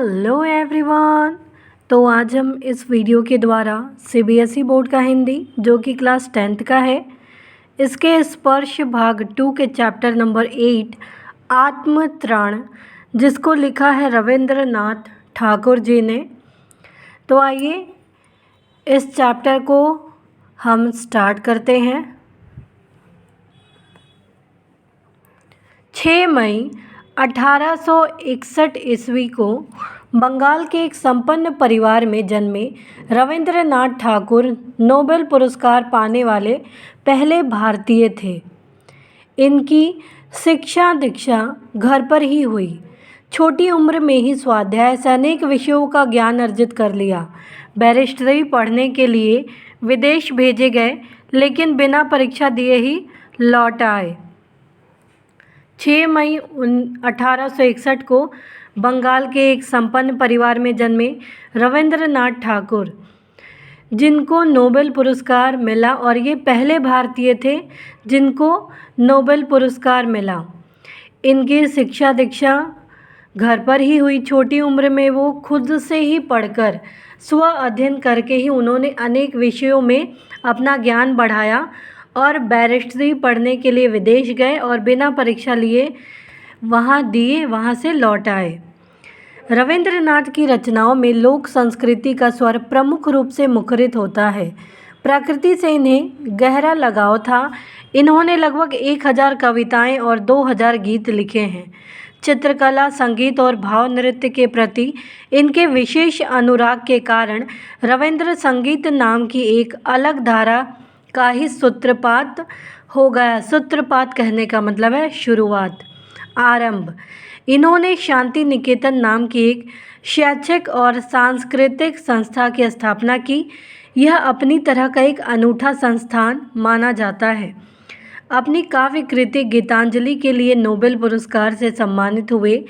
Hello everyone. तो आज हम इस वीडियो के द्वारा सीबीएसई बोर्ड का हिंदी जो कि क्लास 10th का है, इसके स्पर्श भाग 2 के चैप्टर नंबर 8 आत्मत्राण, जिसको लिखा है रविंद्रनाथ ठाकुर जी ने। तो आइए इस चैप्टर को हम स्टार्ट करते हैं। 6 मई 1861 ईस्वी को बंगाल के एक संपन्न परिवार में जन्मे रविंद्रनाथ ठाकुर नोबेल पुरस्कार पाने वाले पहले भारतीय थे। इनकी शिक्षा दीक्षा घर पर ही हुई। छोटी उम्र में ही स्वाध्याय से अनेक विषयों का ज्ञान अर्जित कर लिया। बैरिस्टरी पढ़ने के लिए विदेश भेजे गए, लेकिन बिना परीक्षा दिए ही लौट आए। 6 मई 1861 को बंगाल के एक संपन्न परिवार में जन्मे रविंद्रनाथ ठाकुर, जिनको नोबेल पुरस्कार मिला, और ये पहले भारतीय थे जिनको नोबेल पुरस्कार मिला। इनकी शिक्षा दीक्षा घर पर ही हुई। छोटी उम्र में वो खुद से ही पढ़कर स्व अध्ययन करके ही उन्होंने अनेक विषयों में अपना ज्ञान बढ़ाया और बैरिस्टरी पढ़ने के लिए विदेश गए और बिना परीक्षा लिए वहाँ से लौट आए। रविंद्रनाथ की रचनाओं में लोक संस्कृति का स्वर प्रमुख रूप से मुखरित होता है। प्रकृति से इन्हें गहरा लगाव था। इन्होंने लगभग 1000 कविताएं और 2000 गीत लिखे हैं। चित्रकला, संगीत और भाव नृत्य के प्रति इनके विशेष अनुराग के कारण रविंद्र संगीत नाम की एक अलग धारा का ही सूत्रपात हो गया। सूत्रपात कहने का मतलब है शुरुआत, आरंभ। इन्होंने शांति निकेतन नाम की एक शैक्षिक और सांस्कृतिक संस्था की स्थापना की। यह अपनी तरह का एक अनूठा संस्थान माना जाता है। अपनी काव्य कृति गीतांजलि के लिए नोबेल पुरस्कार से सम्मानित हुए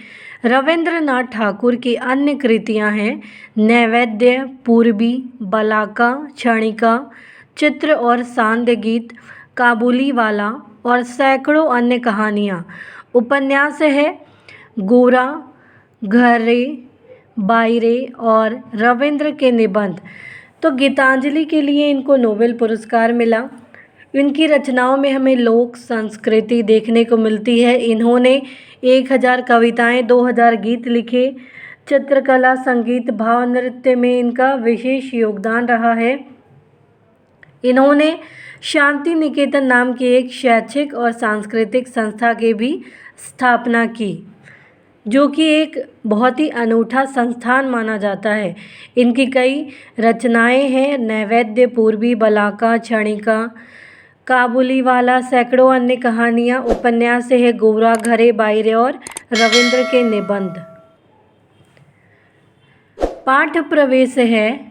रविंद्रनाथ ठाकुर की अन्य कृतियां हैं नैवेद्य, पूर्वी, बलाका, क्षणिका, चित्र और सांध्य गीत, काबुलीवाला और सैकड़ों अन्य कहानियाँ। उपन्यास है गोरा, घरे, बायरे और रविंद्र के निबंध। तो गीतांजलि के लिए इनको नोबेल पुरस्कार मिला। इनकी रचनाओं में हमें लोक संस्कृति देखने को मिलती है। इन्होंने 1000 कविताएं, 2000 गीत लिखे। चित्रकला, संगीत, भाव नृत्य में इनका विशेष योगदान रहा है। इन्होंने शांति निकेतन नाम की एक शैक्षिक और सांस्कृतिक संस्था की भी स्थापना की, जो कि एक बहुत ही अनूठा संस्थान माना जाता है। इनकी कई रचनाएं हैं नैवेद्य, पूर्वी, बलाका, क्षणिका, काबुलीवाला, सैकड़ों अन्य कहानियाँ। उपन्यास है गोरा, घरे, बायरे और रविंद्र के निबंध। पाठ प्रवेश है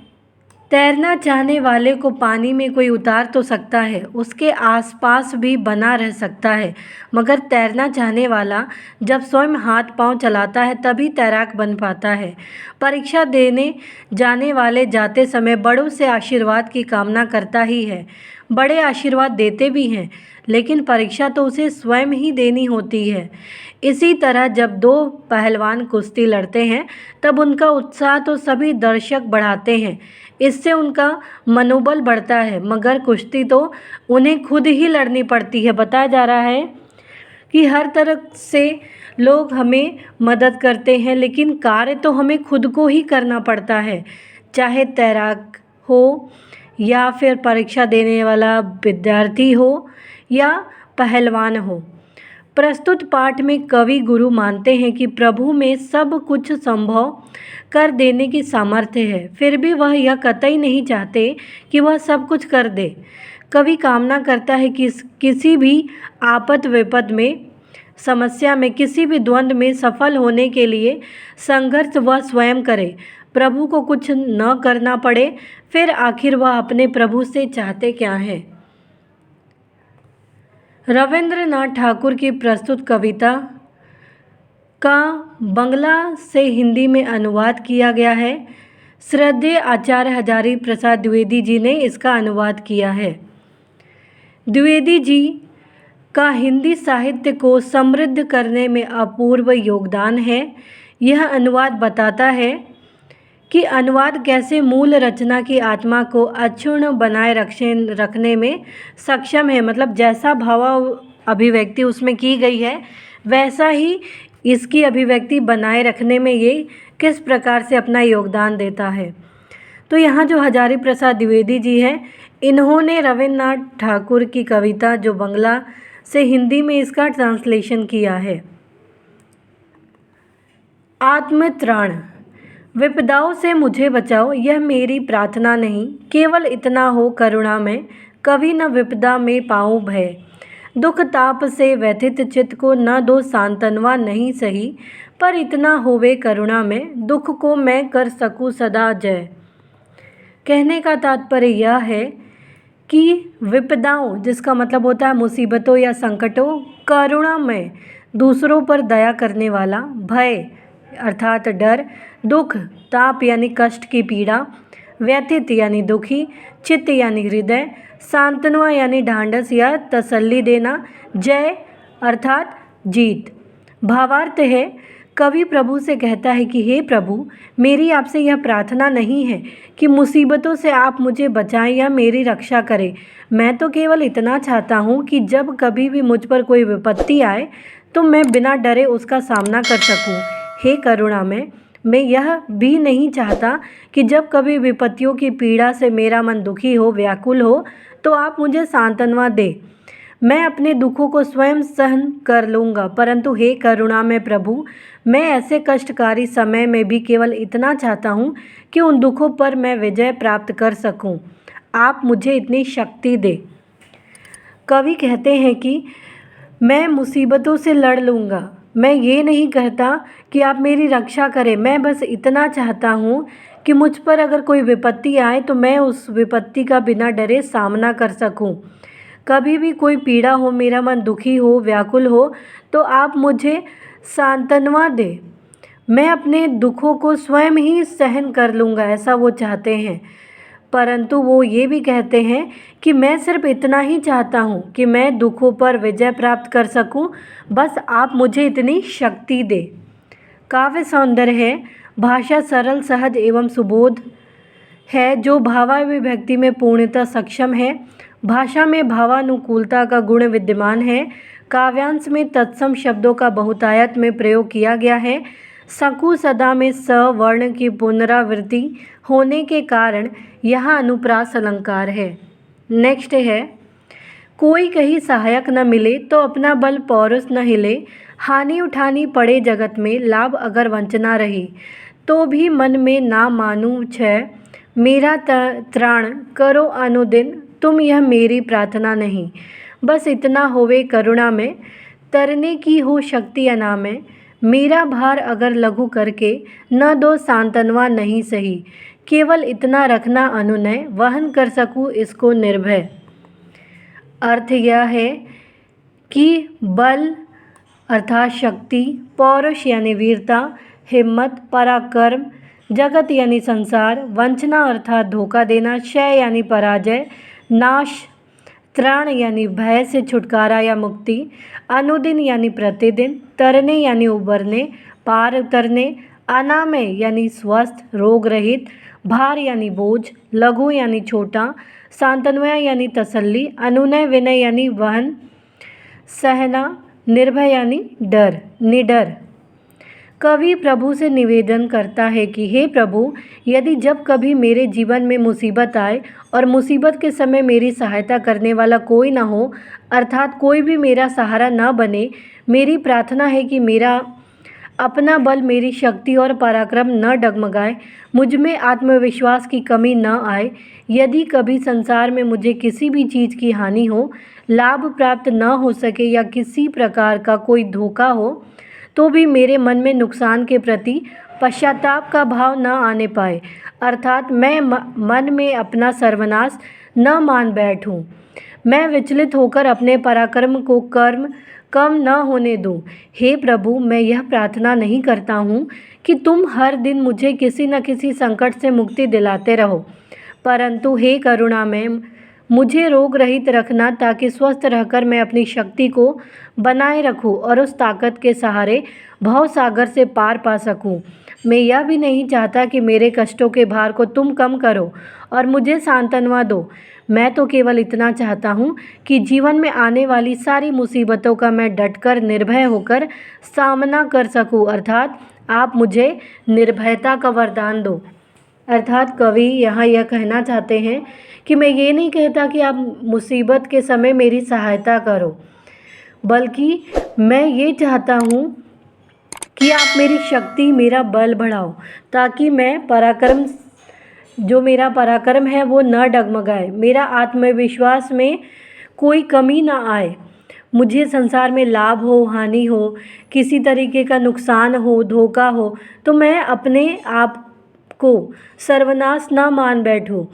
तैरना चाहने वाले को पानी में कोई उतार तो सकता है, उसके आसपास भी बना रह सकता है, मगर तैरना चाहने वाला जब स्वयं हाथ पांव चलाता है तभी तैराक बन पाता है। परीक्षा देने जाने वाले जाते समय बड़ों से आशीर्वाद की कामना करता ही है। बड़े आशीर्वाद देते भी हैं, लेकिन परीक्षा तो उसे स्वयं ही देनी होती है। इसी तरह जब दो पहलवान कुश्ती लड़ते हैं तब उनका उत्साह तो सभी दर्शक बढ़ाते हैं, इससे उनका मनोबल बढ़ता है, मगर कुश्ती तो उन्हें खुद ही लड़नी पड़ती है। बताया जा रहा है कि हर तरह से लोग हमें मदद करते हैं, लेकिन कार्य तो हमें खुद को ही करना पड़ता है, चाहे तैराक हो या फिर परीक्षा देने वाला विद्यार्थी हो या पहलवान हो। प्रस्तुत पाठ में कवि गुरु मानते हैं कि प्रभु में सब कुछ संभव कर देने की सामर्थ्य है, फिर भी वह यह कतई नहीं चाहते कि वह सब कुछ कर दे। कवि कामना करता है कि किसी भी आपद विपद में, समस्या में, किसी भी द्वंद्व में सफल होने के लिए संघर्ष वह स्वयं करे, प्रभु को कुछ न करना पड़े। फिर आखिर वह अपने प्रभु से चाहते क्या है। रविंद्रनाथ ठाकुर की प्रस्तुत कविता का बंगला से हिंदी में अनुवाद किया गया है। श्रद्धेय आचार्य हजारी प्रसाद द्विवेदी जी ने इसका अनुवाद किया है। द्विवेदी जी का हिंदी साहित्य को समृद्ध करने में अपूर्व योगदान है। यह अनुवाद बताता है कि अनुवाद कैसे मूल रचना की आत्मा को अक्षुण्ण बनाए रखने में सक्षम है। मतलब जैसा भाव अभिव्यक्ति उसमें की गई है वैसा ही इसकी अभिव्यक्ति बनाए रखने में ये किस प्रकार से अपना योगदान देता है। तो यहाँ जो हजारी प्रसाद द्विवेदी जी हैं, इन्होंने रविन्द्रनाथ ठाकुर की कविता जो बंगला से हिंदी में इसका ट्रांसलेशन किया है। आत्मत्राण। विपदाओं से मुझे बचाओ, यह मेरी प्रार्थना नहीं, केवल इतना हो करुणा में, कभी न विपदा में पाऊँ भय। दुख ताप से व्यथित चित्त को न दो सांत्वना नहीं सही, पर इतना होवे करुणा में, दुख को मैं कर सकूँ सदा जय। कहने का तात्पर्य यह है कि विपदाओं, जिसका मतलब होता है मुसीबतों या संकटों, करुणा में दूसरों पर दया करने वाला, भय अर्थात डर, दुख ताप यानी कष्ट की पीड़ा, व्यथित यानी दुखी, चित्त यानी हृदय, सांत्वना यानी ढांढस या तसल्ली देना, जय अर्थात जीत। भावार्थ है, कवि प्रभु से कहता है कि हे प्रभु, मेरी आपसे यह प्रार्थना नहीं है कि मुसीबतों से आप मुझे बचाएं या मेरी रक्षा करें। मैं तो केवल इतना चाहता हूँ कि जब कभी भी मुझ पर कोई विपत्ति आए तो मैं बिना डरे उसका सामना कर सकूँ। हे करुणा में, मैं यह भी नहीं चाहता कि जब कभी विपत्तियों की पीड़ा से मेरा मन दुखी हो, व्याकुल हो, तो आप मुझे सांत्वना दें। मैं अपने दुखों को स्वयं सहन कर लूँगा, परंतु हे करुणा में प्रभु, मैं ऐसे कष्टकारी समय में भी केवल इतना चाहता हूँ कि उन दुखों पर मैं विजय प्राप्त कर सकूँ। आप मुझे इतनी शक्ति दें। कवि कहते हैं कि मैं मुसीबतों से लड़ लूँगा, मैं ये नहीं कहता कि आप मेरी रक्षा करें, मैं बस इतना चाहता हूँ कि मुझ पर अगर कोई विपत्ति आए तो मैं उस विपत्ति का बिना डरे सामना कर सकूँ। कभी भी कोई पीड़ा हो, मेरा मन दुखी हो, व्याकुल हो, तो आप मुझे सांत्वना दें। मैं अपने दुखों को स्वयं ही सहन कर लूँगा, ऐसा वो चाहते हैं। परंतु वो ये भी कहते हैं कि मैं सिर्फ इतना ही चाहता हूँ कि मैं दुखों पर विजय प्राप्त कर सकूँ, बस आप मुझे इतनी शक्ति दें। काव्य सौंदर्य है, भाषा सरल, सहज एवं सुबोध है, जो भावाभिव्यक्ति में पूर्णतः सक्षम है। भाषा में भावानुकूलता का गुण विद्यमान है। काव्यांश में तत्सम शब्दों का बहुतायत में प्रयोग किया गया है। सकु सदा में स वर्ण की पुनरावृत्ति होने के कारण यहाँ अनुप्रास अलंकार है। नेक्स्ट है, कोई कहीं सहायक न मिले तो अपना बल पौरुष न हिले, हानि उठानी पड़े जगत में, लाभ अगर वंचना रही, तो भी मन में ना मानूं क्षय, मेरा त्राण करो अनुदिन, तुम यह मेरी प्रार्थना नहीं, बस इतना होवे करुणा में, तरने की हो शक्ति अनामय, मेरा भार अगर लघु करके, न दो सांत्वना नहीं सही, केवल इतना रखना अनुनय, वहन कर सकूँ इसको निर्भय। अर्थ यह है कि बल अर्थात शक्ति, पौरुष यानी वीरता, हिम्मत, पराक्रम, जगत यानी संसार, वंचना अर्थात धोखा देना, क्षय यानी पराजय, नाश, त्राण यानी भय से छुटकारा या मुक्ति, अनुदिन यानी प्रतिदिन, तरने यानी उबरने, पार उतरने, अनामय यानी स्वस्थ, रोग रहित, भार यानी बोझ, लघु यानी छोटा, सांत्वना यानी तसल्ली, अनुनय विनय यानी वहन, सहना, निर्भय यानी डर, निडर। कवि प्रभु से निवेदन करता है कि हे प्रभु, यदि जब कभी मेरे जीवन में मुसीबत आए और मुसीबत के समय मेरी सहायता करने वाला कोई ना हो, अर्थात कोई भी मेरा सहारा ना बने, मेरी प्रार्थना है कि मेरा अपना बल, मेरी शक्ति और पराक्रम न डगमगाए, मुझ में आत्मविश्वास की कमी न आए। यदि कभी संसार में मुझे किसी भी चीज़ की हानि हो, लाभ प्राप्त न हो सके या किसी प्रकार का कोई धोखा हो, तो भी मेरे मन में नुकसान के प्रति पश्चाताप का भाव न आने पाए, अर्थात मैं मन में अपना सर्वनाश न मान बैठूं। मैं विचलित होकर अपने पराक्रम को कम न होने दूं। हे प्रभु, मैं यह प्रार्थना नहीं करता हूँ कि तुम हर दिन मुझे किसी न किसी संकट से मुक्ति दिलाते रहो, परंतु हे करुणा में मुझे रोग रहित रखना ताकि स्वस्थ रहकर मैं अपनी शक्ति को बनाए रखूं और उस ताकत के सहारे भव सागर से पार पा सकूं। मैं यह भी नहीं चाहता कि मेरे कष्टों के भार को तुम कम करो और मुझे सांत्वना दो। मैं तो केवल इतना चाहता हूँ कि जीवन में आने वाली सारी मुसीबतों का मैं डटकर निर्भय होकर सामना कर सकूं, अर्थात आप मुझे निर्भयता का वरदान दो। अर्थात कवि यहाँ यह कहना चाहते हैं कि मैं ये नहीं कहता कि आप मुसीबत के समय मेरी सहायता करो, बल्कि मैं ये चाहता हूँ कि आप मेरी शक्ति, मेरा बल बढ़ाओ, ताकि मेरा पराक्रम है वो न डगमगाए, मेरा आत्मविश्वास में कोई कमी ना आए। मुझे संसार में लाभ हो, हानि हो, किसी तरीके का नुकसान हो, धोखा हो, तो मैं अपने आप को सर्वनाश ना मान बैठूं।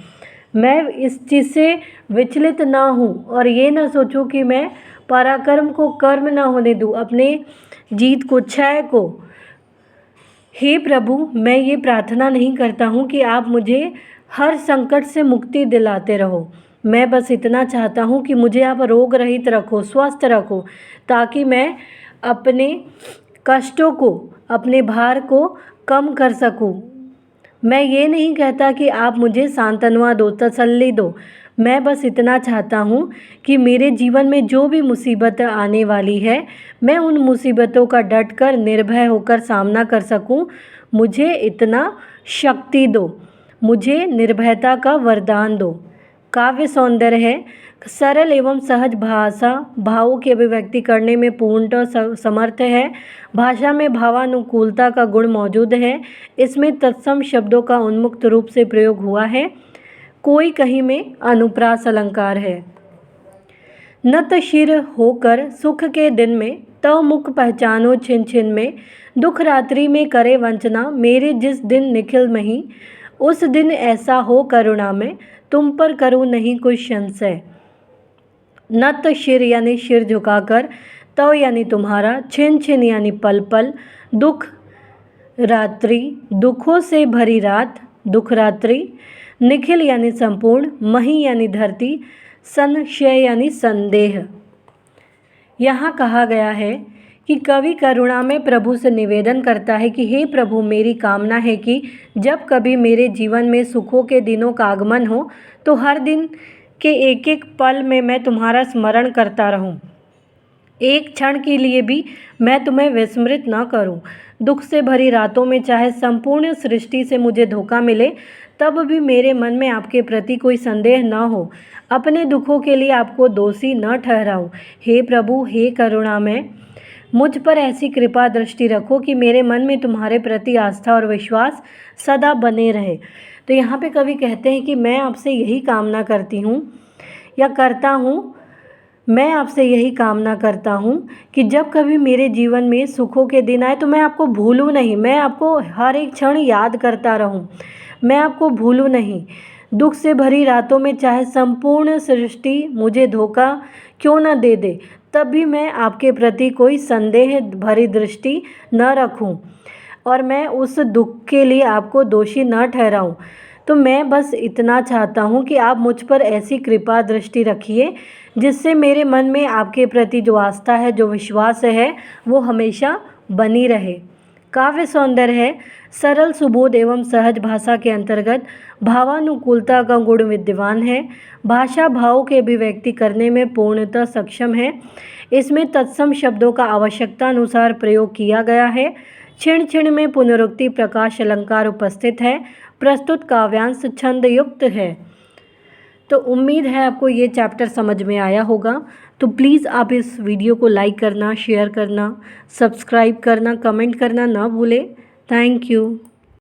मैं इस चीज़ से विचलित ना हूँ और ये ना सोचूं कि मैं पराक्रम को कर्म ना होने दूँ, अपने जीत को, क्षय को। हे प्रभु, मैं ये प्रार्थना नहीं करता हूँ कि आप मुझे हर संकट से मुक्ति दिलाते रहो। मैं बस इतना चाहता हूँ कि मुझे आप रोग रहित रखो, स्वस्थ रखो, ताकि मैं अपने कष्टों को, अपने भार को कम कर सकूँ। मैं ये नहीं कहता कि आप मुझे सांत्वना दो, तसल्ली दो। मैं बस इतना चाहता हूँ कि मेरे जीवन में जो भी मुसीबत आने वाली है, मैं उन मुसीबतों का डटकर निर्भय होकर सामना कर सकूँ। मुझे इतना शक्ति दो, मुझे निर्भयता का वरदान दो। काव्य सौंदर्य है, सरल एवं सहज भाषा भावों की अभिव्यक्ति करने में पूर्णतः समर्थ है। भाषा में भावानुकूलता का गुण मौजूद है। इसमें तत्सम शब्दों का उन्मुक्त रूप से प्रयोग हुआ है। कोई कहीं में अनुप्रास अलंकार है। नत शिर होकर सुख के दिन में, तव मुख पहचानो छिन छिन में। दुख रात्रि में करे वंचना, मेरे जिस दिन निखिल मही। उस दिन ऐसा हो करुणा में, तुम पर करूँ नहीं कोई संशय। नत शिर यानी सिर झुकाकर, तव यानी तुम्हारा, छिन छिन यानी पल पल, दुख रात्रि दुखों से भरी रात, दुख रात्रि, निखिल यानी संपूर्ण, मही यानी धरती, संशय यानी संदेह। यहाँ कहा गया है कि कवि करुणा में प्रभु से निवेदन करता है कि हे प्रभु, मेरी कामना है कि जब कभी मेरे जीवन में सुखों के दिनों का आगमन हो तो हर दिन के एक एक पल में मैं तुम्हारा स्मरण करता रहूं। एक क्षण के लिए भी मैं तुम्हें विस्मृत न करूं। दुख से भरी रातों में चाहे संपूर्ण सृष्टि से मुझे धोखा मिले, तब भी मेरे मन में आपके प्रति कोई संदेह न हो। अपने दुखों के लिए आपको दोषी न ठहराऊं। हे प्रभु, हे करुणामय, मुझ पर ऐसी कृपा दृष्टि रखो कि मेरे मन में तुम्हारे प्रति आस्था और विश्वास सदा बने रहे। तो यहाँ पे कवि कहते हैं कि मैं आपसे यही कामना करती हूँ या करता हूँ, मैं आपसे यही कामना करता हूँ कि जब कभी मेरे जीवन में सुखों के दिन आए तो मैं आपको भूलूँ नहीं, मैं आपको हर एक क्षण याद करता रहूँ, मैं आपको भूलूँ नहीं। दुख से भरी रातों में चाहे संपूर्ण सृष्टि मुझे धोखा क्यों न दे दे, तब भी मैं आपके प्रति कोई संदेह भरी दृष्टि न रखूं और मैं उस दुख के लिए आपको दोषी न ठहराऊं। तो मैं बस इतना चाहता हूं कि आप मुझ पर ऐसी कृपा दृष्टि रखिए जिससे मेरे मन में आपके प्रति जो आस्था है, जो विश्वास है, वो हमेशा बनी रहे। काव्य सौंदर्य है, सरल सुबोध एवं सहज भाषा के अंतर्गत भावानुकूलता का गुण विद्यमान है। भाषा भाव के अभिव्यक्ति करने में पूर्णतः सक्षम है। इसमें तत्सम शब्दों का आवश्यकता अनुसार प्रयोग किया गया है। क्षण क्षण में पुनरुक्ति प्रकाश अलंकार उपस्थित है। प्रस्तुत काव्यांश छंद युक्त है। तो उम्मीद है आपको ये चैप्टर समझ में आया होगा। तो प्लीज़ आप इस वीडियो को लाइक करना, शेयर करना, सब्सक्राइब करना, कमेंट करना ना भूलें। Thank you.